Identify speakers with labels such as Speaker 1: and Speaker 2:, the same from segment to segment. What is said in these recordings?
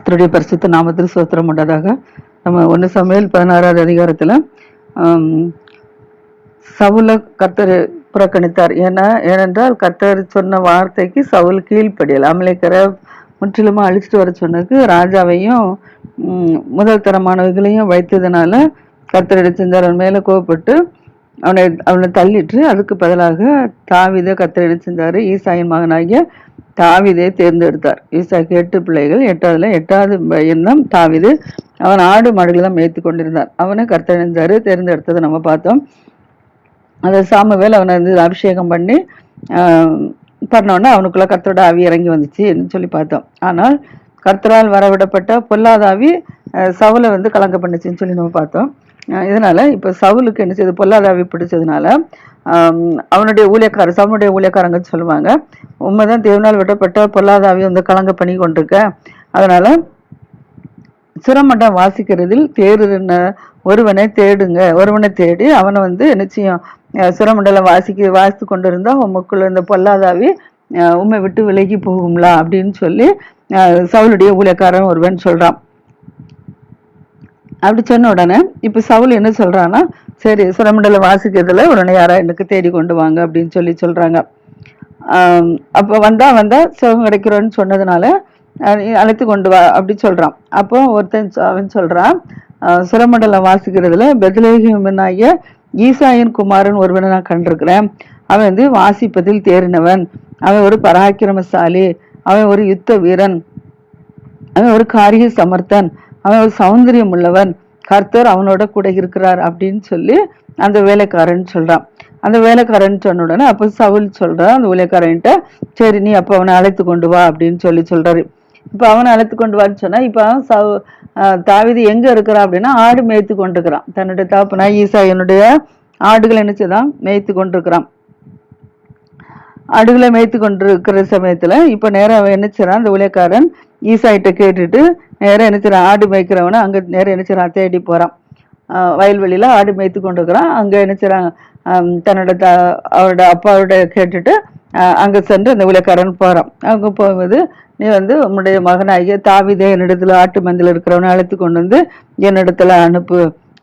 Speaker 1: கர்த்தருடைய பரிசுத்த நாமத்தில் ஸ்தோத்திரம் உண்டதாக. நம்ம 1 சாமுவேல் 16வது அதிகாரத்துல சவுல கர்த்தர் புறக்கணித்தார். ஏனென்றால் கர்த்தர் சொன்ன வார்த்தைக்கு சவுல் கீழ்ப்படியல். அமலேக்கரை முற்றிலுமா அழிச்சிட்டு வர சொன்னதுக்கு ராஜாவையும் முதல் தரமானவர்களையும் வைத்ததுனால கர்த்தர் செஞ்சார். அவன் மேல கோவப்பட்டு அவனை தள்ளிட்டு அதுக்கு பதிலாக தாவீதை கர்த்தர் செஞ்சாரு. ஈசாயின் மகனாகிய தாவீதை தேர்ந்தெடுத்தார். ஈசாக்கு 8 பிள்ளைகள். 8வது பையன் தான் தாவீது. அவன் ஆடு மாடுகளெல்லாம் மேய்த்து கொண்டிருந்தான். அவனை கர்த்தர் தேர்ந்தெடுத்ததை நம்ம பார்த்தோம். அந்த சாமுவேல் அவனை அபிஷேகம் பண்ணோன்னா அவனுக்குள்ள கர்த்தரோட ஆவி இறங்கி வந்துச்சுன்னு சொல்லி பார்த்தோம். ஆனால் கர்த்தரால் வரவிடப்பட்ட பொல்லாத ஆவி சவுலை கலங்க பண்ணுச்சுன்னு சொல்லி நம்ம பார்த்தோம். இதனால இப்ப சவுலுக்கு என்ன செய்யுது? பொல்லாத ஆவி பிடிச்சதுனால அவனுடைய சவுனுடைய ஊழியக்காரங்க சொல்லுவாங்க, உண்மைதான் தேவனால் விடப்பட்ட பொல்லாத ஆவி கலங்க பண்ணி கொண்டிருக்க. அதனால சிரமண்டம் வாசிக்கிறதில் ஒருவனை தேடுங்க. ஒருவனை தேடி அவனை நிச்சயம் சிரமண்டல வாசித்து கொண்டிருந்தா உமக்குள்ள இந்த பொல்லாதாவி உண்மை விட்டு விலகி போகும்லா அப்படின்னு சொல்லி சவுளுடைய ஊழியக்காரன் ஒருவன் சொல்றான். அப்படி சொன்ன உடனே இப்ப சவுல் என்ன சொல்றான்னா, சரி சிரமண்டல வாசிக்கிறதுல உடனே யாரா எனக்கு தேடி கொண்டு வாங்க அப்படின்னு சொல்றாங்க. அப்ப வந்தா சுகம் கிடைக்கிறோன்னு சொன்னதுனால அழைத்து கொண்டு வா அப்படி சொல்றான். அப்போ அவன் சொல்றான், சிரமண்டலம் வாசிக்கிறதுல பெத்லெகேமினாகிய ஈசாயின் குமாரன் ஒருவனை நான் கண்டிருக்கிறேன். அவன் வாசிப்பதில் தேறினவன். அவன் ஒரு பராக்கிரமசாலி. அவன் ஒரு யுத்த வீரன். அவன் ஒரு காரிய சமர்த்தன். அவன் ஒரு சௌந்தரியம் உள்ளவன். கர்த்தர் அவனோட கூட இருக்கிறார் அப்படின்னு சொல்லி அந்த வேலைக்காரன் சொல்றான். அந்த வேலைக்காரன் சொன்ன உடனே அப்ப சவுல் சொல்றான் அந்த வேலைக்காரன்ட்ட, சரி நீ அப்ப அவனை அழைத்து கொண்டு வா அப்படின்னு சொல்றாரு. இப்ப அவனை அழைத்து கொண்டு வான்னு சொன்னா, இப்ப தாவீது எங்க இருக்கிறான் அப்படின்னா ஆடு மேய்த்து கொண்டிருக்கிறான். தன்னுடைய தகப்பனா ஈசாயனுடைய ஆடுகளை நினைச்சுதான் மேய்த்து கொண்டிருக்கிறான். ஆடுகளை மேய்த்து கொண்டிருக்கிற சமயத்துல இப்ப நேரம் அவன் என்னச்சான், அந்த ஊழியக்காரன் ஈசாயிட்ட கேட்டுட்டு நேரம் என்னச்சான் ஆடு மேய்க்கிறவன அங்க நேரம் என்னச்சான் தேடி போறான். வயல்வெளியில ஆடு மேய்த்து கொண்டிருக்கிறான். அங்க என்னச்சான் தன்னோட அவரோட அப்பாவோட கேட்டுட்டு அங்க சென்று அந்த ஊழியக்காரன் போறான். அங்க போகும்போது, நீ உன்னுடைய மகனாகிய தாவீதை என்னிடத்துல ஆட்டு மந்தில இருக்கிறவனை அழைத்து கொண்டு என்னிடத்துல அனுப்பு.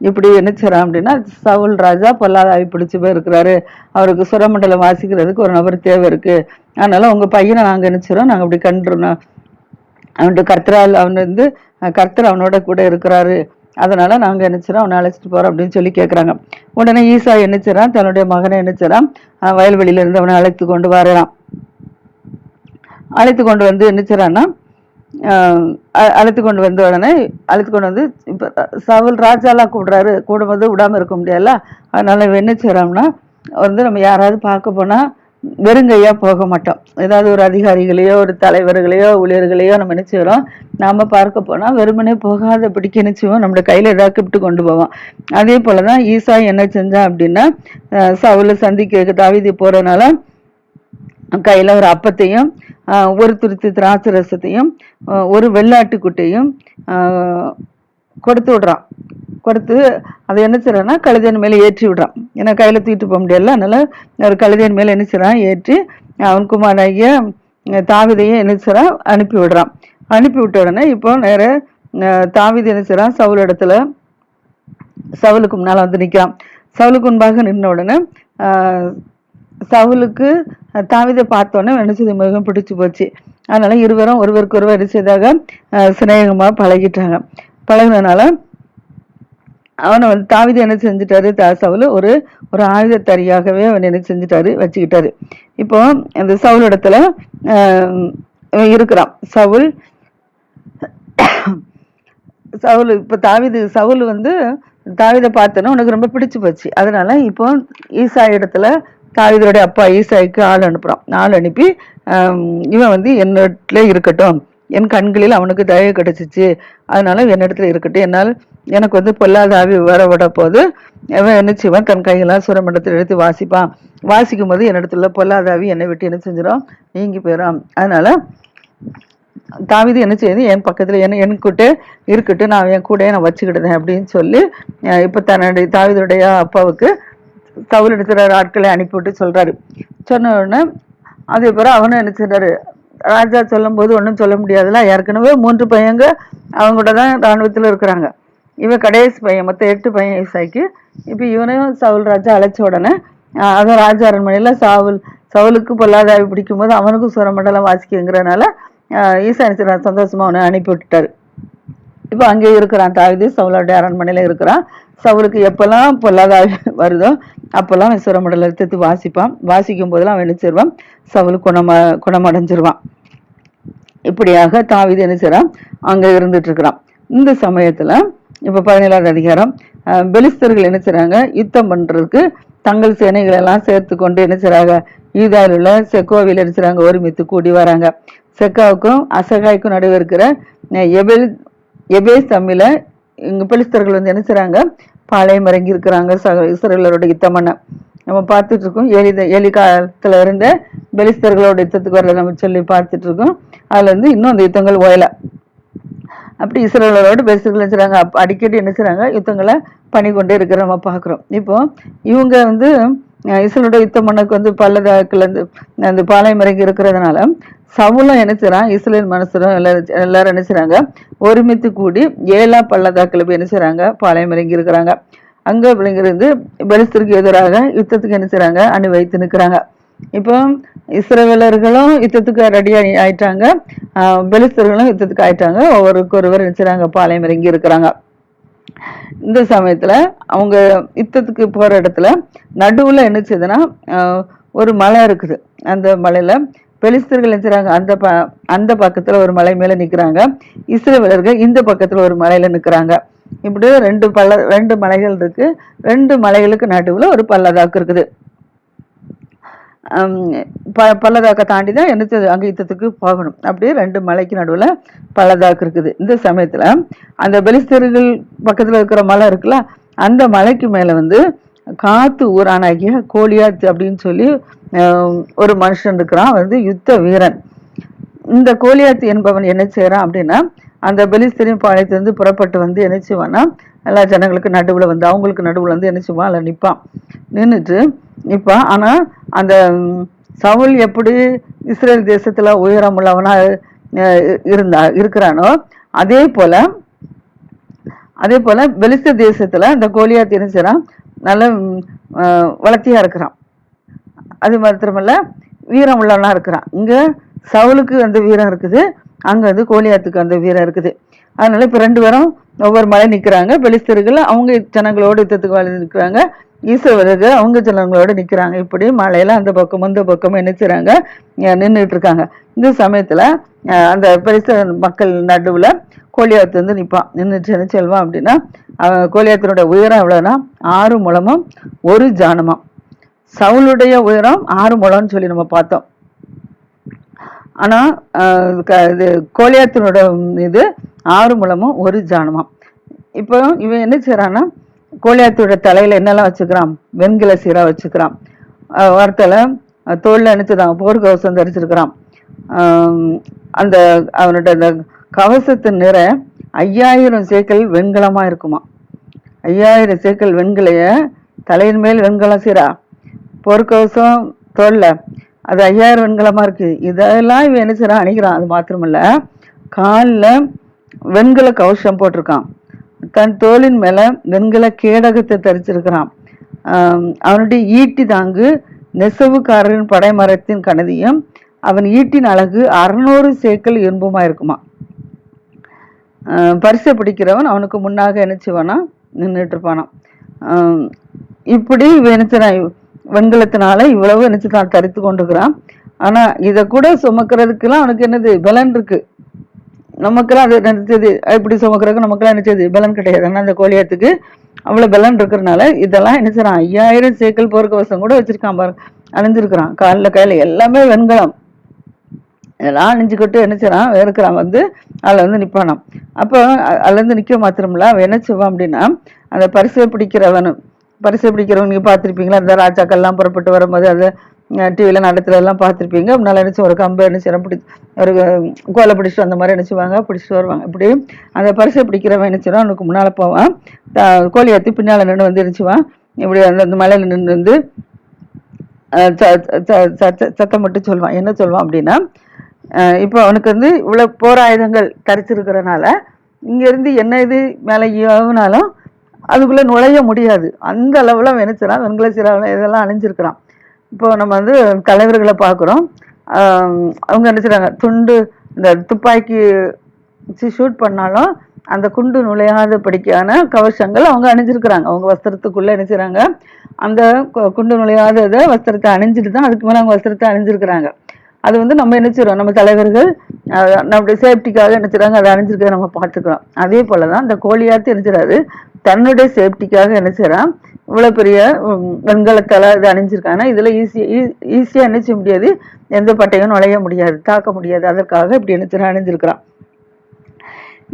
Speaker 1: இப்படி என்னச்சான் அப்படின்னா, சவுல் ராஜா பொல்லாத ஆவி பிடிச்சு போயிருக்கிறாரு. அவருக்கு சுரமண்டலம் வாசிக்கிறதுக்கு ஒரு நபர் தேவை இருக்கு. அதனால உங்க பையனை நாங்க நினைச்சிரோம், நாங்க அப்படி கண்டுறோம். அவனுடைய கர்த்தரால் கர்த்தர் அவனோட கூட இருக்கிறாரு. அதனால நாங்க நினைச்சிரோம் அவனை அழைச்சிட்டு போறோம் அப்படின்னு சொல்லி கேட்கறாங்க. உடனே ஈசா என்னச்சான், தன்னுடைய மகனை என்னச்சான் வயல்வெளியில இருந்து அவனை அழைத்து கொண்டு வரான். அழைத்து கொண்டு என்னச்சான்னா, அழைத்து கொண்டு வந்த உடனே இப்ப சவுல் ராஜாலாம் கூடுறாரு. கூடும்போது விடாம இருக்க முடியாதுல்ல. அதனால என்ன செய்யறோம்னா, நம்ம யாராவது பார்க்க போனா வெறுங்கையா போக மாட்டோம். ஏதாவது ஒரு அதிகாரிகளையோ ஒரு தலைவர்களையோ ஊழியர்களையோ நம்ம நினைச்சுக்கிறோம். நாம பார்க்க போனா வெறுமனே போகாத பிடிக்க நினைச்சுவோம், நம்மளோட கையில ஏதாவது கிப்ட்டு கொண்டு போவோம். அதே போலதான் ஈசா என்ன செஞ்சான் அப்படின்னா, சவுல சந்திக்க தாவீது போறதுனால கையில ஒரு அப்பத்தையும் ஒரு துருத்தி திராட்சை ரசத்தையும் ஒரு வெள்ளாட்டுக்குட்டையும் கொடுத்து விடுறான். கொடுத்து அதை என்ன செய்யறான்னா கழுதையின் மேல ஏற்றி விடுறான். ஏன்னா கையில தூக்கிட்டு போக முடியல. அதனால ஒரு கழுதையின் மேல என்ன செய்யறான், ஏற்றி அவன் குமாராகிய தாவீதையும் என்ன செய்யறான் அனுப்பி விடுறான். அனுப்பி விட்ட உடனே இப்போ நேர தாவீது என்ன செய்யறான், சவுலுக்கு முன்னால நிற்கிறான். சவுலுக்கு முன்பாக நின்ன உடனே சவுலுக்கு தாவீதை பார்த்தோன்னே நினைச்சது மிகவும் பிடிச்சு போச்சு. அதனால இருவரும் ஒருவருக்கு ஒருவர் என்ன செய்தாக சிநேகமா பழகிட்டாங்க. பழகினால அவனை தாவீது என்ன செஞ்சுட்டாரு, சவுல் ஒரு ஆயுதத்தறியாகவே அவன் என்ன செஞ்சுட்டாரு, வச்சுக்கிட்டாரு. இப்போ அந்த சவுல் இடத்துல இருக்கிறான். சவுல் இப்ப சவுல் தாவீதை பார்த்தோன்னா உனக்கு ரொம்ப பிடிச்சு போச்சு. அதனால இப்போ ஈசா இடத்துல தாவீதுடைய அப்பா ஈசாய்க்கு ஆள் அனுப்பி இவன் என்னிடத்துல இருக்கட்டும், என் கண்களில் அவனுக்கு தயவு கிடைச்சிச்சு, அதனால என்னிடத்துல இருக்கட்டும், என்னால் எனக்கு பொல்லாத ஆவி வரவிட போது அவன் என்ன செய்வான், தன் கையெல்லாம் சுரமண்டலத்தில் எடுத்து வாசிப்பான். வாசிக்கும் போது என்னிடத்துல பொல்லாத ஆவி என்னை விட்டு என்ன செஞ்சிடும், நீங்கி போயிடும். அதனால தாவீது என்ன செய்யுது, என் பக்கத்துல என் கூட்ட இருக்கட்டும், நான் என் கூட நான் வச்சுக்கிட்டேன் அப்படின்னு சொல்லி இப்ப தன்னுடைய தாவீதுடைய அப்பாவுக்கு சவுல் எடுத்துற ஆட்களை அனுப்பிவிட்டு சொல்றாரு. சொன்ன உடனே அதே பிறகு அவனும் என்ன செய்றாரு, ராஜா சொல்லும் போது ஒன்றும் சொல்ல முடியாதுல்ல, ஏற்கனவே 3 பையங்க அவங்க கூட தான் இராணுவத்தில் இருக்கிறாங்க. இவன் கடைசி பையன், மொத்தம் 8 பையன் ஈசாய்க்கு. இப்போ இவனையும் சவுல் ராஜா அழைச்ச உடனே அதான் ராஜா அரண்மனையில் சவுலுக்கு பொல்லாதாவி பிடிக்கும் போது அவனுக்கும் சுரமண்டலம் வாசிக்குங்கிறனால ஈசா சந்தோஷமா அவனை அனுப்பி விட்டுட்டாரு. இப்போ அங்கே இருக்கிறான் தாவீது, சவுலுடைய அரண்மனையில் இருக்கிறான். சவுலுக்கு எப்பெல்லாம் பொல்லாதாவி வருதோ அப்பெல்லாம் சுரமண்டலத்தை வாசிப்பான். வாசிக்கும் போதெல்லாம் அவன் என்ன செய்வான், சவுல் குணமடைஞ்சிருவான். இப்படியாக தாவீது என்ன செய்றான், அங்க இருந்துட்டு இருக்கிறான். இந்த சமயத்துல இப்ப 17வது அதிகாரம், பெலிஸ்தர்கள் என்ன செய்றாங்க, யுத்தம் பண்றதுக்கு தங்கள் சேனைகள் எல்லாம் சேர்த்து கொண்டு என்ன செய்றாங்க, யூதாவில் உள்ள செக்கோவில் என்ன செய்றாங்க, ஒருமித்து கூடி வராங்க. செக்காவுக்கும் அசகாய்க்கும் நடுவே இருக்கிற எபேசம்மில இங்க பெலிஸ்தர்கள் வந்து என்ன செய்றாங்க, பாளையம் இறங்கி இருக்கிறாங்க இஸ்ரவேலரோட யுத்தம் பண்ண. நம்ம பார்த்துட்டு இருக்கோம். எலி காலத்துல இருந்த பெலிஸ்தர்களோட யுத்தத்துக்கு வரல நம்ம சொல்லி பார்த்துட்டு இருக்கோம். அதுல இருந்து இன்னும் அந்த யுத்தங்கள் ஓயல. அப்படி இஸ்ரவேலரோட பெலிஸ்தர்கள் என்ன செய்றாங்க, அடிக்கடி என்ன செய்றாங்க, யுத்தங்களை பண்ணி கொண்டே இருக்கிற நம்ம பார்க்கிறோம். இப்போ இவங்க வந்து இஸ்ரவேலோட யுத்தம் பண்ணக்கு வந்து பள்ளதாக்குல இருந்து அந்த பாளையம் இறங்கி இருக்கிறதுனால சவுலும் என்ன செய்றான், இஸ்ரவேல் மனுஷரும் எல்லாரும் என்ன செய்றாங்க, ஒருமித்து கூடி ஏலா பள்ளதாக்குல போய் என்ன செய்றாங்க, பாளையம் இறங்கி இருக்கிறாங்க. அங்க இருந்து பெலிஸ்தருக்கு எதிராக யுத்தத்துக்கு என்ன செய்றாங்க, அணி வைத்து நிற்கிறாங்க. இப்போ இஸ்ரவேலர்களும் யுத்தத்துக்கு ரெடி ஆயிட்டாங்க, பெலிஸ்தர்களும் யுத்தத்துக்கு ஆயிட்டாங்க. ஒருவர் என்ன செய்றாங்க, பாளையம் இறங்கி இருக்கிறாங்க. இந்த சமயத்துல அவங்க யுத்தத்துக்கு போற இடத்துல நடுவுல என்ன செய்யுதுன்னா ஒரு மலை இருக்குது. அந்த மலையில பெலிஸ்தர்கள் என்ன செய்றாங்க, அந்த பக்கத்துல ஒரு மலை மேல நிக்கிறாங்க. இஸ்ரவேலர்கள் இந்த பக்கத்துல ஒரு மலையில நிக்கிறாங்க. இப்படி ரெண்டு மலைகள் இருக்கு. 2 மலைகளுக்கு நடுவுல ஒரு பள்ளதாக்கு இருக்குது. பள்ளதாக்க தாண்டி தான் என்ன அங்க யுத்தத்துக்கு போகணும். அப்படியே 2 மலைக்கு நடுவுல பள்ளதாக்கு இருக்குது. இந்த சமயத்துல அந்த பெலிஸ்தர்கள் பக்கத்துல இருக்கிற மலை இருக்குல்ல, அந்த மலைக்கு மேல வந்து காத்து ஊரானாகிய கோலியாத் அப்படின்னு சொல்லி ஒரு மனுஷன் இருக்கிறான், வந்து யுத்த வீரன். இந்த கோலியாத் என்பவன் என்ன செய்யறான் அப்படின்னா, அந்த பெலிஸ்தரின் பாளையத்திலிருந்து புறப்பட்டு வந்து என்ன செய்வான்னா, எல்லா ஜனங்களுக்கு நடுவுல வந்து அவங்களுக்கு நடுவுல வந்து என்ன செய்வான், அதில் நிற்பான். நின்றுட்டு நிற்பான். ஆனா அந்த சவுல் எப்படி இஸ்ரேல் தேசத்துல உயரம் உள்ளவனா இருக்கிறானோ அதே போல பெலிஸ்த தேசத்துல அந்த கோலியாத் என்ன செய்யறான், நல்ல வளர்த்தியா இருக்கிறான். அது மாத்திரமல்ல வீரம் உள்ளவனா இருக்கிறான். இங்க சவுலுக்கு அந்த வீரம் இருக்குது, அங்க வந்து கோலியாத்துக்கு அந்த வீரம் இருக்குது. அதனால இப்ப 2 பேரும் ஒவ்வொரு மலை நிக்கிறாங்க. பெலிஸ்தர்கள் அவங்க ஜனங்களோட யுத்தத்துக்கு நிற்கிறாங்க, இஸ்ரவேலர்கள் அவங்க ஜனங்களோட நிக்கிறாங்க. இப்படி மலையில அந்த பக்கம் இந்த பக்கமும் என்ன செய்றாங்க, நின்றுட்டு இருக்காங்க. இந்த சமயத்துல அந்த பெலிஸ்தர் மக்கள் நடுவுல கோலியாத்து வந்து நிற்பான். நின்றுட்டு என்ன செல்வான் அப்படின்னா, கோலியாத்தினுடைய உயரம் எவ்வளவுன்னா 6 முழமும் 1 ஜானமா. சவுளுடைய உயரம் 6 முழம்னு சொல்லி நம்ம பார்த்தோம். ஆனா இது கோலியாத்தினோட இது 6 முழமும் 1 ஜானமா. இப்போ இவன் என்ன செய்யறான்னா, கோலியாத்தோட தலையில என்னெல்லாம் வச்சுக்கிறான், வெண்கல சீரா வச்சுக்கிறான். வார்த்தையில தோல்ல நினைச்சுதான் போர்க்கவசம் தரிச்சிருக்கிறான். அந்த அவனோட அந்த கவசத்தின் நிற 5000 சேக்கல் வெண்கலமா இருக்குமா. 5000 சேக்கல் வெண்கலைய தலையின் மேல் வெண்கலம் சீரா, போர்க்கவசம் தோல்ல அது 5000 வெண்கலமா இருக்கு. இதெல்லாம் இவன் என்ன செய்யறான், அணிகிறான். அது மாத்திரமல்ல, காலில் வெண்கல கவசம் போட்டிருக்கான். தன் தோளின் மேல வெண்கல கேடகத்தை தரிச்சிருக்கிறான். அவனுடைய ஈட்டி தாங்கு நெசவுக்காரரின் படைமரத்தின் கனதியும் அவன் ஈட்டின் அழகு 600 சேக்கல் இரும்புமா இருக்குமா. பரிசை பிடிக்கிறவன் அவனுக்கு முன்னாக நினைச்சுவானா நின்றுட்டு இருப்பானா. இப்படி நினைச்சான், வெண்கலத்தினால இவ்வளவு நினைச்சுதான் தரித்து கொண்டிருக்கிறான். ஆனா இதை கூட சுமக்கிறதுக்கெல்லாம் அவனுக்கு என்னது பலன் இருக்கு. நமக்கெல்லாம் அது நினைச்சது இப்படி சுமக்கிறதுக்கு நமக்கெல்லாம் நினைச்சது பலன் கிடையாது. ஆனா அந்த கோலியாத்துக்கு அவ்வளவு பலன் இருக்கிறதுனால இதெல்லாம் என்ன செய்யறான், 5000 சேக்கல் போர்க்கவசம் கூட வச்சிருக்கான் பாரு, அணிஞ்சிருக்கிறான். கையில எல்லாமே வெண்கலம். இதெல்லாம் அணிஞ்சுக்கிட்டு என்ன செய்யறான், இருக்கிறான் வந்து அதில் வந்து நிற்பானான். அப்போ அதுல இருந்து நிற்க மாத்திரமில்ல, அவன் என்ன செய்வான் அப்படின்னா, அந்த பரிசை பிடிக்கிறவன் நீங்க பார்த்துருப்பீங்களா, அந்த ராஜாக்கள்லாம் புறப்பட்டு வரும்போது அது டிவியில நடத்துல எல்லாம் பார்த்துருப்பீங்க. நல்லா நினைச்சு ஒரு கம்பை நினைச்சு பிடி ஒரு கோலை பிடிச்சிட்டு அந்த மாதிரி நினைச்சுவாங்க, பிடிச்சிட்டு வருவாங்க. இப்படி அந்த பரிசை பிடிக்கிறவன் நினைச்சிடும், அவனுக்கு முன்னால போவான். கோழியாத்தி பின்னால நின்று வந்து நினைச்சுவான். இப்படி அந்த மலையில நின்று வந்து சத்தம் மட்டும் சொல்லுவான். என்ன சொல்லுவான் அப்படின்னா, இப்போ அவனுக்கு வந்து இவ்வளவு போர் ஆயுதங்கள் தரிச்சிருக்கிறனால இங்க இருந்து என்ன இது மேலே ஆகுனாலும் அதுக்குள்ள நுழைய முடியாது. அந்த அளவுல நினைச்சிடான் வெண்கல சீராவில் இதெல்லாம் அணிஞ்சிருக்கிறான். இப்போ நம்ம வந்து தலைவர்களை பார்க்குறோம். அவங்க நினைச்சிடாங்க துண்டு இந்த துப்பாக்கி வச்சு ஷூட் பண்ணாலும் அந்த குண்டு நுழையாத படிக்கான கவசங்கள் அவங்க அணிஞ்சிருக்கிறாங்க. அவங்க வஸ்திரத்துக்குள்ள நினைச்சிறாங்க அந்த குண்டு நுழையாத வஸ்திரத்தை அணிஞ்சிட்டு தான் அதுக்கு மேலே அவங்க வஸ்திரத்தை அணிஞ்சிருக்கிறாங்க. அது வந்து நம்ம நினைச்சிடறோம் நம்ம தலைவர்கள் நம்முடைய சேஃப்டிக்காக நினைச்சிடறாங்க அதை அணிஞ்சிருக்கிறத நம்ம பார்த்துக்கிறோம். அதே போலதான் இந்த கோலியாத்து நினைச்சிடாரு தன்னுடைய சேஃப்டிக்காக நினைச்சிடறான் இவ்வளவு பெரிய வெண்கலத்தால இது அணிஞ்சிருக்காங்க. இதுல ஈஸியா நினைச்ச முடியாது, எந்த பட்டையும் நுழைய முடியாது, தாக்க முடியாது, அதற்காக இப்படி நினைச்சு அணிஞ்சிருக்கிறான்.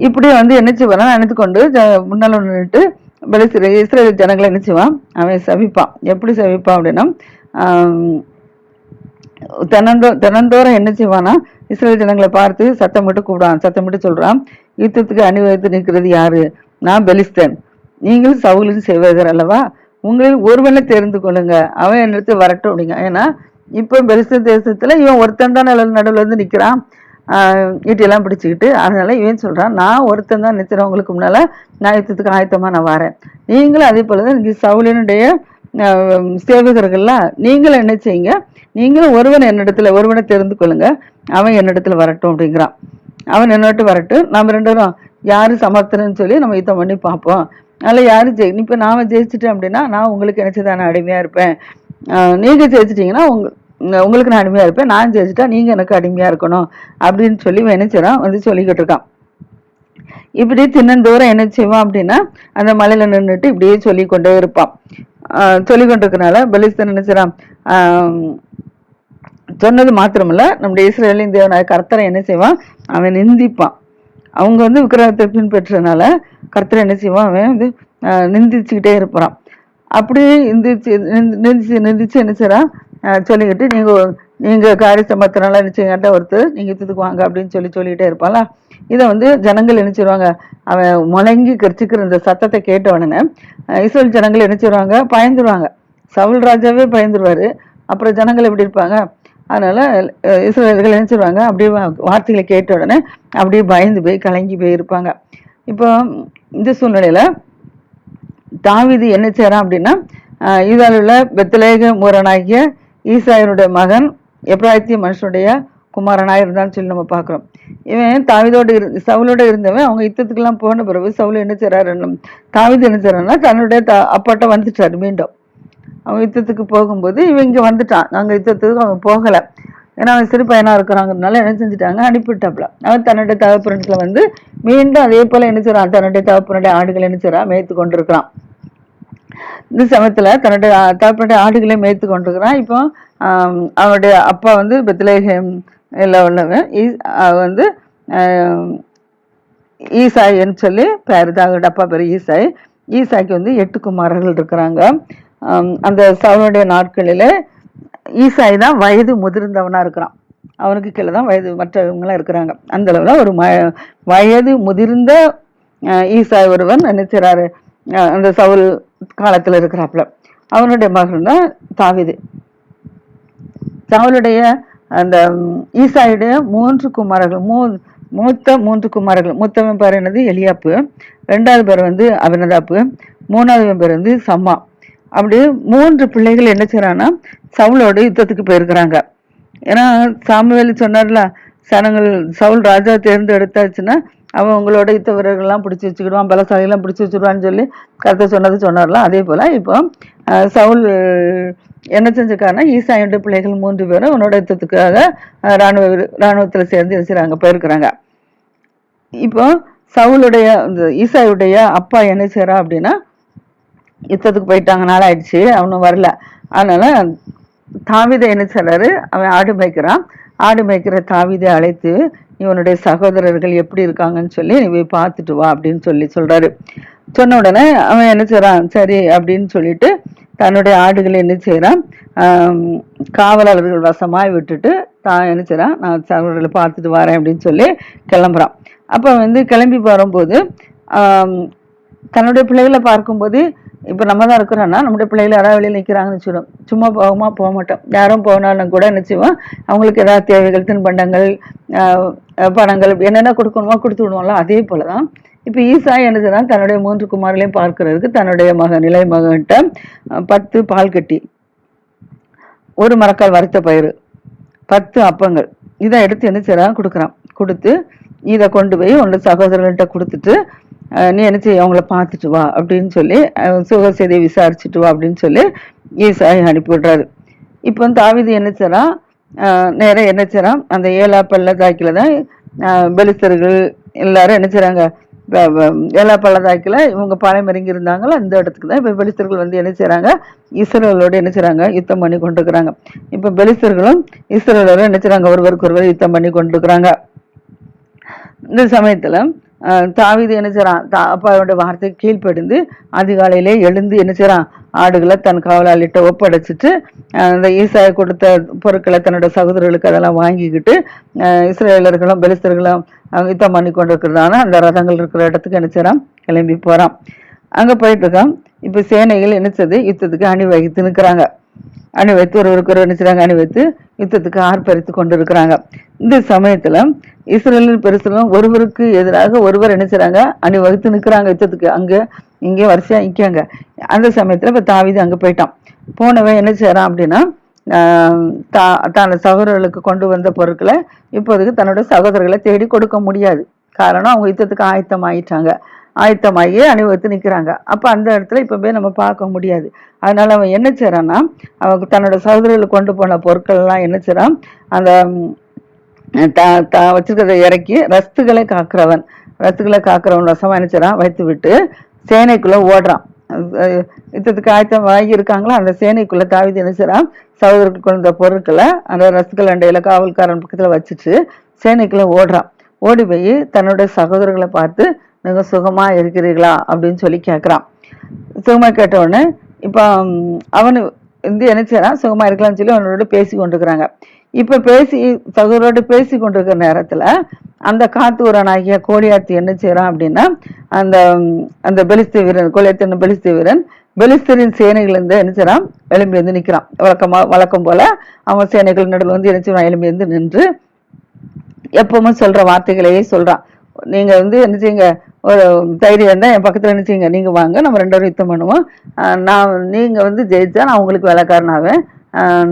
Speaker 1: இப்படி வந்து என்னச்சு வரான் நினைத்து கொண்டு முன்னால நின்றுட்டு இஸ்ரேல் ஜனங்களை நினைச்சுவான். அவன் சவிப்பான். எப்படி சவிப்பான் அப்படின்னா தினந்தோறும் என்ன செய்வானா இஸ்ரேல் ஜனங்களை பார்த்து சத்தமிட்டு கூப்பிடான். சத்தமிட்டு சொல்றான், யுத்தத்துக்கு அணிவகுத்து நிற்கிறது யாரு? நான் பெலிஸ்தன், நீங்கள் சவுலின் சேவகர் அல்லவா, உங்களில் ஒருவனை தெரிந்து கொள்ளுங்க, அவன் என்னிடத்து வரட்டும் அப்படிங்க. ஏன்னா இப்ப பெலிஸ்தன் தேசத்துல இவன் ஒருத்தன் தான் நடுவில் வந்து நிக்கிறான் ஈட்டியெல்லாம் பிடிச்சிக்கிட்டு. அதனால இவன் சொல்றான், நான் ஒருத்தன் தான் நினைச்சிறேன், உங்களுக்கு முன்னால நான் யுத்தத்துக்கு ஆயத்தமா நான் வரேன், நீங்களும் அதே போலதான் இங்க சவுலினுடைய சேவகர்கள்லாம் நீங்களும் என்ன செய்யுங்க, நீங்களும் ஒருவனை தெரிந்து கொள்ளுங்க, அவன் என்னிடத்துல வரட்டும் அப்படிங்கிறான். அவன் என்னட்டு வரட்டும், நம்ம ரெண்டு பேரும் யாரு சமர்த்தனன்னு சொல்லி நம்ம யுத்தம் பண்ணி பார்ப்போம். அதனால யாரு இப்ப நாம ஜெயிச்சிட்டேன் அப்படின்னா நான் உங்களுக்கு நினைச்சதான அடிமையா இருப்பேன், நீங்க ஜெயிச்சிட்டீங்கன்னா உங்களுக்கு நான் அடிமையா இருப்பேன், நான் ஜெயிச்சிட்டா நீங்க எனக்கு அடிமையா இருக்கணும் அப்படின்னு சொல்லி நினைச்சிடான் வந்து சொல்லிக்கிட்டு இருக்கான். இப்படி தினந்தோறும் என்ன செய்வான் அப்படின்னா அந்த மலையில நின்றுட்டு இப்படியே சொல்லி கொண்டே இருப்பான். சொல்லி கொண்டிருக்கனால பெலிஸ்தன் நினைச்சிடான் சொன்னது மாத்திரமில்ல நம்முடைய இஸ்ரேலின் தேவனாய கர்த்தரை என்ன செய்வான், அவன் நிந்திப்பான். அவங்க வந்து விக்கிரகத்தை பின்பற்றனால கர்த்தரை என்ன செய்வான், அவன் வந்து நிந்திச்சுக்கிட்டே இருப்பான். அப்படியே நிந்திச்சு என்ன செய்றான் சொல்லிக்கிட்டு நீங்க காரிய சம்பத்தினால நிச்சயங்கட்ட ஒருத்தர் நீங்க யுத்தத்துக்கு வாங்க அப்படின்னு சொல்லிக்கிட்டே இருப்பாங்களா. இதை வந்து ஜனங்கள் நினைச்சிருவாங்க, அவன் முழங்கி கரிச்சுக்கிற இந்த சத்தத்தை கேட்டவனுங்க இஸ்ரேல் ஜனங்கள் நினைச்சிருவாங்க, பயந்துருவாங்க. சவுல் ராஜாவே பயந்துருவாரு, அப்புறம் ஜனங்கள் எப்படி இருப்பாங்க. அதனால இஸ்ரேலர்கள் நினைச்சிருவாங்க அப்படியே வார்த்தைகளை கேட்ட உடனே அப்படியே பயந்து போய் கலங்கி போய் இருப்பாங்க. இப்போ இந்த சூழ்நிலையில தாவீது என்ன செய்யறான் அப்படின்னா இதால் உள்ள பெத்லேக மூரனாகிய ஈசாயனுடைய மகன் எப்ராயத்திய மனுஷனுடைய குமாரனாக இருந்தான்னு சொல்லி நம்ம பார்க்குறோம். இவன் தாவீதோடு சவுலோட இருந்தவன். அவங்க யுத்தத்துக்கெல்லாம் போன பிறகு சவுல் என்ன செய்றாரு, தாவீது என்ன செய்றான்னா தன்னுடைய அப்பாட்ட வந்துட்டாரு. மீண்டும் அவங்க யுத்தத்துக்கு போகும்போது இவன் இங்கே வந்துட்டான், அங்கே யுத்தத்துக்கு அவன் போகலை, ஏன்னா அவன் சிறு பையனா இருக்கிறாங்கிறதுனால என்ன செஞ்சுட்டாங்க, அனுப்பிவிட்டாப்புல. அவன் தன்னுடைய தகப்பனத்துல வந்து மீண்டும் அதே போல என்ன செய்றான், தன்னுடைய தகப்பனுடைய ஆடுகளை என்ன செய்றான், மேய்த்து கொண்டிருக்கிறான். இந்த சமயத்துல தன்னுடைய தகப்பனுடைய ஆடுகளை மேய்த்து கொண்டிருக்கிறான். இப்போ அவனுடைய அப்பா வந்து பெத்லேஹேம் உள்ளவன் வந்து ஈசாயின்னு சொல்லி பேரு, தாவீது அப்பா பேரு ஈசாய். ஈசாய்க்கு வந்து 8 குமாரர்கள் இருக்கிறாங்க. அந்த சவுலுடைய நாட்களில ஈசாய் தான் வயது முதிர்ந்தவனா இருக்கிறான், அவனுக்கு கீழே தான் வயது மற்றவங்களாம் இருக்கிறாங்க. அந்த அளவுல ஒரு வயது முதிர்ந்த ஈசாய் ஒருவன் நினைச்சாரு அந்த சவுல் காலத்துல இருக்கிறாப்புல. அவனுடைய மகன் தான் தாவீது. சவுலுடைய அந்த ஈசாயுடைய 3 குமாரர்கள், மூத்த 3 குமாரர்கள். மூத்தவன் பேர் என்னது எலியாப்பு, 2வது பேர் வந்து அபினதாப்பு, 3வது பேர் வந்து சம்மா. அப்படி 3 பிள்ளைகள் என்ன செய்யறான்னா சவுலோட யுத்தத்துக்கு போயிருக்கிறாங்க. ஏன்னா சாமுவேல் சொன்னார்ல, சவுல் ராஜா தேர்ந்தெடுத்தாச்சுன்னா அவன் உங்களோட யுத்த வீரர்கள்லாம் பிடிச்சி வச்சுக்கிடுவான், பலசாலியெல்லாம் பிடிச்சி வச்சுடுவான்னு சொல்லி கருத்தை சொன்னார்லாம். அதே போல இப்போ சவுல் என்ன செஞ்சுக்காருன்னா ஈசாயுடைய பிள்ளைகள் 3 பேரும் அவனோட யுத்தத்துக்காக இராணுவத்துல சேர்ந்து இருக்கிறாங்க போயிருக்கிறாங்க. இப்போ சவுலுடைய இந்த ஈசாயுடைய அப்பா என்ன செய்யறா அப்படின்னா யுத்தத்துக்கு போயிட்டாங்க, நாளாயிடுச்சு, அவனும் வரல. அதனால தாவீதை என்ன செய்றாரு, அவன் ஆடு மேய்க்கிறான். ஆடு மேய்க்கிற தாவீதை அழைத்து இவனுடைய சகோதரர்கள் எப்படி இருக்காங்கன்னு சொல்லி நீ போய் பார்த்துட்டு வா அப்படின்னு சொல்றாரு. சொன்ன உடனே அவன் என்ன செய்றான், சரி அப்படின்னு சொல்லிட்டு தன்னுடைய ஆடுகளை என்ன செய்யறான் காவலாளர்கள் வசமாய் விட்டுட்டு தான் என்ன செய்றான், நான் சகோதரர்களை பார்த்துட்டு வரேன் அப்படின்னு சொல்லி கிளம்புறான். அப்ப வந்து கிளம்பி வரும்போது தன்னுடைய பிள்ளைகளை பார்க்கும்போது இப்போ நம்ம தான் இருக்கிறோன்னா நம்முடைய பிள்ளைகள் யாராவது வெளியில் நிற்கிறாங்கன்னு வச்சுடும், சும்மா போக மாட்டோம். யாரும் போனாலும் கூட என்ன செய்வோம், அவங்களுக்கு ஏதாவது தேவைகள், தின்பண்டங்கள், பணங்கள் என்னென்ன கொடுக்கணுமோ கொடுத்து விடுவோம்ல. அதே போல தான் இப்போ ஈசா என்ன செய்யறான், தன்னுடைய 3 குமாரர்களையும் பார்க்கறதுக்கு தன்னுடைய இளைய மகன்கிட்ட 10 பால் கட்டி, 1 மரக்கால் வறுத்த பயிறு, 10 அப்பங்கள் இதை எடுத்து என்ன செய்யறான், கொடுக்குறான். கொடுத்து இதை கொண்டு போய் உன்னோட சகோதரர்கள்ட்ட கொடுத்துட்டு நீ என்ன செய்ய, அவங்கள பார்த்துட்டு வா அப்படின்னு சொல்லி, சுக செய்தியை விசாரிச்சுட்டு வா அப்படின்னு சொல்லி ஈசாயை அனுப்பி விடுறாரு. இப்போ தாவீது என்ன செய்றான், நேரம் என்ன செய்றான், அந்த 7 பள்ளத்தாக்கில தான் பெலிஸ்தர்கள் எல்லாரும் என்ன செய்றாங்க, 7 பள்ளத்தாக்கில் இவங்க பாளையம் இறங்கி இருந்தாங்களோ அந்த இடத்துக்கு தான் இப்போ பெலிஸ்தர்கள் வந்து என்ன செய்றாங்க, இஸ்ரவேலோடு என்ன செய்றாங்க, யுத்தம் பண்ணி கொண்டிருக்கிறாங்க. இப்போ பெலிஸ்தர்களும் இஸ்ரவேலோடு என்ன செய்றாங்க, ஒருவருக்கு ஒருவர் யுத்தம் பண்ணி கொண்டிருக்கிறாங்க. இந்த சமயத்துல தாவீது என்ன செய்றான், அப்பாவோட வார்த்தைக்கு கீழ்ப்படிந்து அதிகாலையிலே எழுந்து என்ன செய்றான், ஆடுகளை தன் காவலாளிட்ட ஒப்படைச்சிட்டு அந்த ஈசாயை கொடுத்த பொருட்களை தன்னோட சகோதரர்களுக்கு அதெல்லாம் வாங்கிக்கிட்டு இஸ்ரேலர்களும் பெலிஸ்தர்களும் யுத்தம் பண்ணி கொண்டிருக்கிறதான அந்த ரதங்கள் இருக்கிற இடத்துக்கு என்ன செய்றான், கிளம்பி போறான். அங்க போயிட்டு இருக்கான். இப்ப சேனைகள் என்ன செய்து யுத்தத்துக்கு அணி வகித்து நிற்கிறாங்க. அணி வைத்து ஒருவருக்கு ஒரு நினைச்சாங்க, அணி வைத்து யுத்தத்துக்கு ஆர்ப்பரித்து கொண்டு இருக்கிறாங்க. இந்த சமயத்துல இஸ்ரேலில் பெருசலும் ஒருவருக்கு எதிராக ஒருவர் நினைச்சாங்க, அணி வகுத்து நிற்கிறாங்க யுத்தத்துக்கு. அங்க இங்கே வரிசையா நிற்காங்க. அந்த சமயத்துல இப்ப தாவீது அங்க போயிட்டான். போனவன் என்ன செய்யறான் அப்படின்னா, தன் சகோதரர்களுக்கு கொண்டு வந்த பொருட்களை இப்போதைக்கு தன்னோட சகோதரர்களை தேடி கொடுக்க முடியாது. காரணம் அவங்க யுத்தத்துக்கு ஆயத்தமாகி அணிவகுத்து நிற்கிறாங்க. அப்ப அந்த இடத்துல இப்ப போய் நம்ம பார்க்க முடியாது. அதனால அவன் என்ன செய்யறான்னா, அவன் தன்னோட சகோதரர்களுக்கு கொண்டு போன பொருட்கள் எல்லாம் என்ன செய்யறான், அந்த வச்சிருக்கிறத இறக்கி ரஸ்துகளை காக்கிறவன் ரசமா என்ன செய்யறான், வைத்து விட்டு சேனைக்குள்ள ஓடுறான். யுத்தத்துக்கு ஆயத்தமாகி இருக்காங்களா, அந்த சேனைக்குள்ள தாவீது என்ன செய்யறான், சகோதரருக்கு கொண்ட பொருட்களை அந்த ரஸ்துகள் அண்டையில காவல்காரன் பக்கத்துல வச்சுட்டு சேனைக்குள்ள ஓடுறான். ஓடி போய் தன்னோட சகோதரர்களை பார்த்து, நீங்க சுகமா இருக்கிறீர்களா அப்படின்னு சொல்லி கேட்கிறான். சுகமா கேட்ட உடனே இப்ப அவனு வந்து என்ன செய்யறான், சுகமா இருக்கலாம்னு சொல்லி அவனோட பேசி கொண்டிருக்கிறாங்க. இப்ப சகோதரோடு பேசி கொண்டிருக்கிற நேரத்துல அந்த காத்தூரனாகிய கோலியாத்து என்ன செய்யறான் அப்படின்னா, அந்த பெலிஸ்தீ வீரன், கோலியாத்து பெலிஸ்தீ வீரன் பெலிஸ்தரின் சேனைகள் இருந்து என்ன செய்யறான், எழும்பி வந்து நிக்கிறான். வழக்கம் போல அவன் சேனைகள் நடுவில் வந்து என்ன செய்வான், எழும்பி வந்து நின்று எப்பவும் சொல்ற வார்த்தைகளையே சொல்றான். நீங்க வந்து என்ன செய்யுங்க, ஒரு தைரியம் தான் என் பக்கத்துல என்ன செய்யுங்க, நீங்க வாங்க, நம்ம 2 பேரும் யுத்தம் பண்ணுவோம். நீங்க வந்து ஜெயிச்சா நான் உங்களுக்கு வேலைக்காரன் ஆவேன்,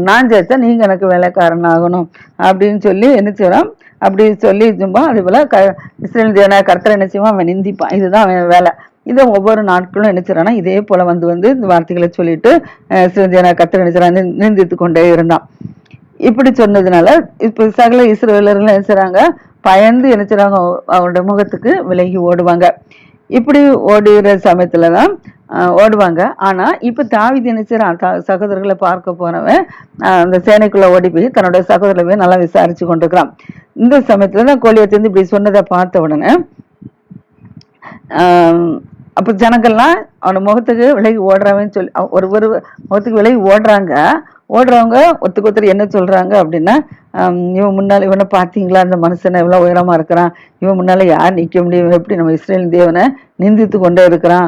Speaker 1: நான் ஜெயிச்சா நீங்க எனக்கு வேலைக்காரன் ஆகணும் அப்படின்னு சொல்லி என்ன செய்யறான். அப்படி சொல்லி சும்மா அதே போல இஸ்ரேல் தேவனாய கர்த்தரை என்ன செய்வான், அவன் நிந்திப்பான். இதுதான் அவன் வேலை. இதை ஒவ்வொரு நாட்களும் என்ன செய்யறான்னா இதே போல வந்து இந்த வார்த்தைகளை சொல்லிட்டு இஸ்ரேல் தேவனாய கர்த்தரை என்ன செய்யறான், நிந்தித்து கொண்டே இருந்தான். இப்படி சொன்னதுனால இப்ப சகல இஸ்ரவேலர்கள் என்ன செய்றாங்க, பயந்து என்ன செய்றாங்க, அவனுடைய முகத்துக்கு விலகி ஓடுவாங்க. இப்படி ஓடுகிற சமயத்துலதான் ஓடுவாங்க. ஆனா இப்ப தாவீது என்ன செய்றான், சகோதரர்களை பார்க்க போனவன் அந்த சேனைக்குள்ள ஓடி போய் தன்னோட சகோதரரை நல்லா விசாரிச்சு கொண்டிருக்கிறான். இந்த சமயத்துலதான் கோலியாத்து இப்படி சொன்னதை பார்த்த உடனே அப்ப ஜனங்கள்லாம் அவன முகத்துக்கு விலகி ஓடுறவன்னு சொல்லி ஒரு முகத்துக்கு விலகி ஓடுறவங்க ஒருத்தர் என்ன சொல்றாங்க அப்படின்னா, இவன் முன்னால இவனை பாத்தீங்களா, அந்த மனுஷனை எவ்வளவு உயரமா இருக்கிறான், இவன் முன்னால யார் நிக்க முடியும், எப்படி நம்ம இஸ்ரேல் தேவனை நிந்தித்து கொண்டே இருக்கிறான்,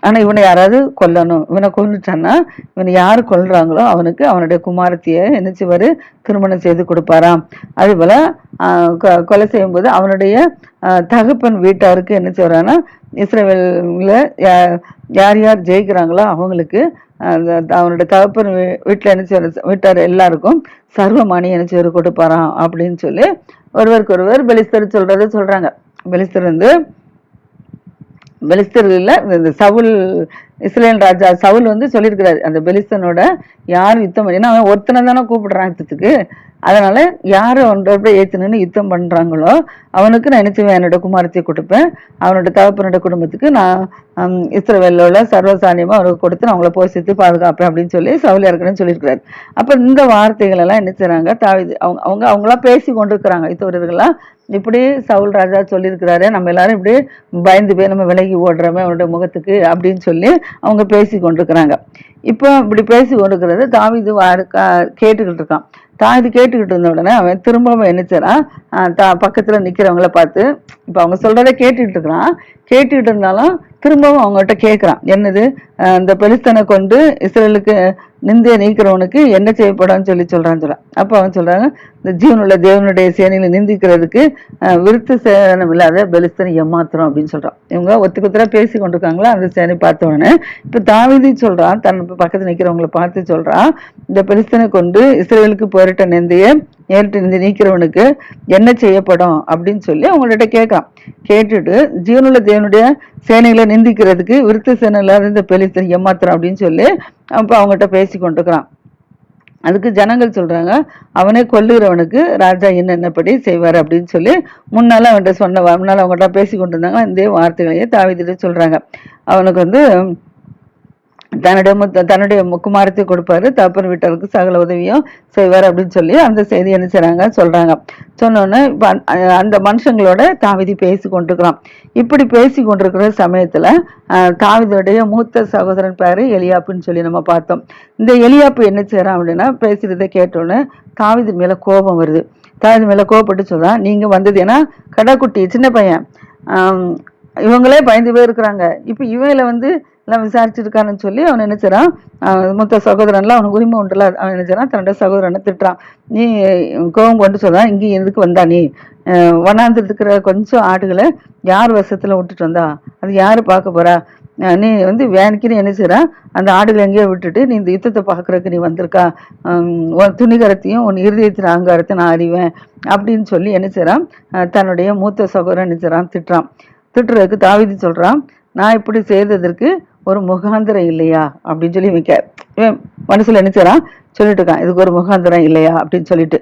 Speaker 1: ஆனா இவனை யாராவது கொல்லணும், இவனை கொல்லுட்டான்னா இவனை யாரு கொல்றாங்களோ அவனுக்கு அவனுடைய குமாரத்திய என்ன செய்வாரு, திருமணம் செய்து கொடுப்பாராம். அதே போல கொலை செய்யும் போது அவனுடைய தகப்பன் வீட்டாருக்கு என்ன செய்வாரான்னா, இஸ்ரேல்ல யார் யார் ஜெயிக்கிறாங்களோ அவங்களுக்கு அவனுடைய தகப்பன் வீட்டுல என்ன செய்ய வீட்டார் எல்லாருக்கும் சர்வமானி என்ன செய்ய கொடுப்பாராம் அப்படின்னு சொல்லி ஒருவருக்கு ஒருவர் பெலிஸ்தர் சொல்றாங்க. பெலிஸ்தர் இல்ல, இந்த சவுல், இஸ்ரேல் ராஜா சவுல் வந்து சொல்லியிருக்கிறாரு, அந்த பெலிஸ்தனோட யார் யுத்தம் பண்ணி, அவன் ஒருத்தனை தானே கூப்பிடுறான் யுத்தத்துக்கு, அதனால யாரு அவனோட ஏத்துன்னு யுத்தம் பண்றாங்களோ அவனுக்கு நான் என்ன செய்வேன், என்னோட குமாரத்தை கொடுப்பேன், அவனோட தகப்பனோட குடும்பத்துக்கு நான் இஸ்ரவேலோட சர்வசானியமா அவருக்கு கொடுத்து நான் அவங்கள போய் சேர்த்து பாதுகாப்பேன் அப்படின்னு சொல்லி சவுல் இறக்குறேன்னு சொல்லியிருக்கிறாரு. அப்ப இந்த வார்த்தைகள் எல்லாம் என்ன செய்றாங்க, தாவீது அவங்களா பேசி கொண்டிருக்கிறாங்க. இத்தவர்கள்லாம் இப்படி சவுல் ராஜா சொல்லியிருக்கிறாரு, நம்ம எல்லாரும் இப்படி பயந்து போய் நம்ம விலகி ஓடுறோமே அவனுடைய முகத்துக்கு அப்படின்னு சொல்லி அவங்க பேசி கொண்டிருக்கிறாங்க. இப்போ இப்படி பேசி கொண்டிருக்கிறது தாவீது கேட்டுக்கிட்டு இருக்கான். தாவீது கேட்டுக்கிட்டு இருந்த உடனே அவன் திரும்ப என்ன செய்றான், பக்கத்துல நிக்கிறவங்கள பார்த்து, இப்ப அவங்க சொல்றதை கேட்டுக்கிட்டு இருக்கிறான். கேட்டுக்கிட்டு இருந்தாலும் திரும்பவும் அவங்ககிட்ட கேட்கிறான், என்னது இந்த பெலிஸ்தனை கொண்டு இஸ்ரேலுக்கு நிந்தைய நீக்கிறவனுக்கு என்ன செய்யப்படான்னு சொல்றான்னு சொல்றான். அப்ப அவன் சொல்றாங்க, இந்த ஜீவனுள்ள தேவனுடைய சேனையில நிந்திக்கிறதுக்கு விருத்த சேதனம் இல்லாத பெலிஸ்தனை ஏமாத்துறோம் அப்படின்னு சொல்றான். இவங்க ஒத்துக்குத்தரா பேசி கொண்டிருக்காங்களா அந்த சேனை பார்த்த உடனே இப்ப தாவீது சொல்றான், தன் பக்கத்துல நிக்கிறவங்களை பார்த்து சொல்றான், இந்த பெலிஸ்தனை கொண்டு இஸ்ரேலுக்கு போரிட்ட நிந்தைய நேரிட்டு நீக்கிறவனுக்கு என்ன செய்யப்படும் அப்படின்னு சொல்லி அவங்கள்ட்ட கேட்கான். கேட்டுட்டு ஜீவனுள்ள தேவனுடைய சேனைகளை நிந்திக்கிறதுக்கு விருத்த சேனை இல்லாத இந்த பெலிஸ்தனை ஏமாத்துறான் அப்படின்னு சொல்லி அப்ப அவங்ககிட்ட பேசி கொண்டிருக்கிறான். அதுக்கு ஜனங்கள் சொல்றாங்க, அவனை கொல்லுகிறவனுக்கு ராஜா என்னென்னபடி செய்வார் அப்படின்னு சொல்லி முன்னால அவன்கிட்ட முன்னால அவங்ககிட்ட பேசி கொண்டு இருந்தாங்க. இந்த வார்த்தைகளையே தாவீது சொல்றாங்க. அவனுக்கு தன்னுடைய குமாரத்தை கொடுப்பாரு, தகப்பன் வீட்டருக்கு சகல உதவியும் செய்வார் அப்படின்னு சொல்லி அந்த செய்தி என்ன செய்றாங்க சொல்றாங்க. சொன்னோன்னு இப்ப அந்த மனுஷங்களோட தாவீது பேசி கொண்டிருக்கிறான். இப்படி பேசி கொண்டிருக்கிற சமயத்துல தாவீதுடைய மூத்த சகோதரன் பேரு எலியாப்புன்னு சொல்லி நம்ம பார்த்தோம். இந்த எலியாப்பு என்ன செய்யறான் அப்படின்னா, பேசுறதை கேட்டோன்னு தாவீது மேல கோபம் வருது. தாவீது மேல கோபப்பட்டு சொல்றான், நீங்க வந்தது ஏன்னா கடைக்குட்டி சின்ன பையன், இவங்களே பயந்து போய் இருக்கிறாங்க, இப்ப இவங்கள எல்லாம் விசாரிச்சிருக்கான்னு சொல்லி அவன் நினைச்சான். மொத்த சகோதரன்லாம் அவனுக்கு உரிமை உண்டுல, அவன் நினைச்சான் தன்னோட சகோதரனை திட்டுறான். நீ கோபம் கொண்டு சொல்றான், இங்க எதுக்கு வந்தா நீ வனாந்திரத்துல இருக்கிற கொஞ்சம் ஆடுகளை யார் வசத்துல விட்டுட்டு வந்தா, அது யாரு பார்க்க போறா, நீ வேலைக்குன்னு என்ன செய்றா, அந்த ஆடுகளை எங்கேயோ விட்டுட்டு நீ இந்த யுத்தத்தை பாக்குறதுக்கு நீ வந்திருக்கா, உன் துணிகரத்தையும் உன் இருதயத்தின் அகங்காரத்தை நான் அறிவேன் அப்படின்னு சொல்லி என்ன செய்றான், தன்னுடைய மூத்த சகோதரன் என்ன செய்றான் திட்டுறான். திட்டுறதுக்கு தாவீது சொல்றான், நான் இப்படி செய்ததற்கு ஒரு முகாந்திரம் இல்லையா அப்படின்னு சொல்லி இவன் மனசுல நினைச்சான் சொல்லிட்டு இருக்கான், இதுக்கு ஒரு முகாந்திரம் இல்லையா அப்படின்னு சொல்லிட்டு.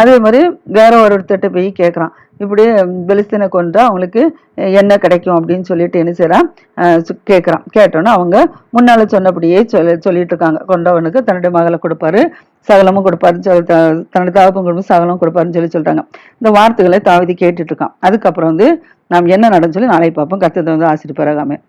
Speaker 1: அதே மாதிரி வேற ஒருத்தட்ட போய் கேட்கறான், இப்படி பெலிஸ்தீனை கொண்டா அவங்களுக்கு என்ன கிடைக்கும் அப்படின்னு சொல்லிட்டு என்ன செய்றான் கேட்கறான். கேட்டோன்னா அவங்க முன்னால சொன்னபடியே சொல்லிட்டு இருக்காங்க, கொண்டவனுக்கு தன்னுடைய மகளை கொடுப்பாரு, சகலமும் கொடுப்பாருன்னு சொல்லி தன்னுடைய தகப்பன் கொடுப்பாரு, சகலமும் கொடுப்பாருன்னு சொல்லி சொல்றாங்க. இந்த வார்த்தைகளை தாவீது கேட்டுட்டு இருக்கான். அதுக்கப்புறம் நாம் என்ன நடந்து சொல்லி நாளை பார்ப்போம். கர்த்தர் ஆசீர்வதிப்பாராக. ஆமென்.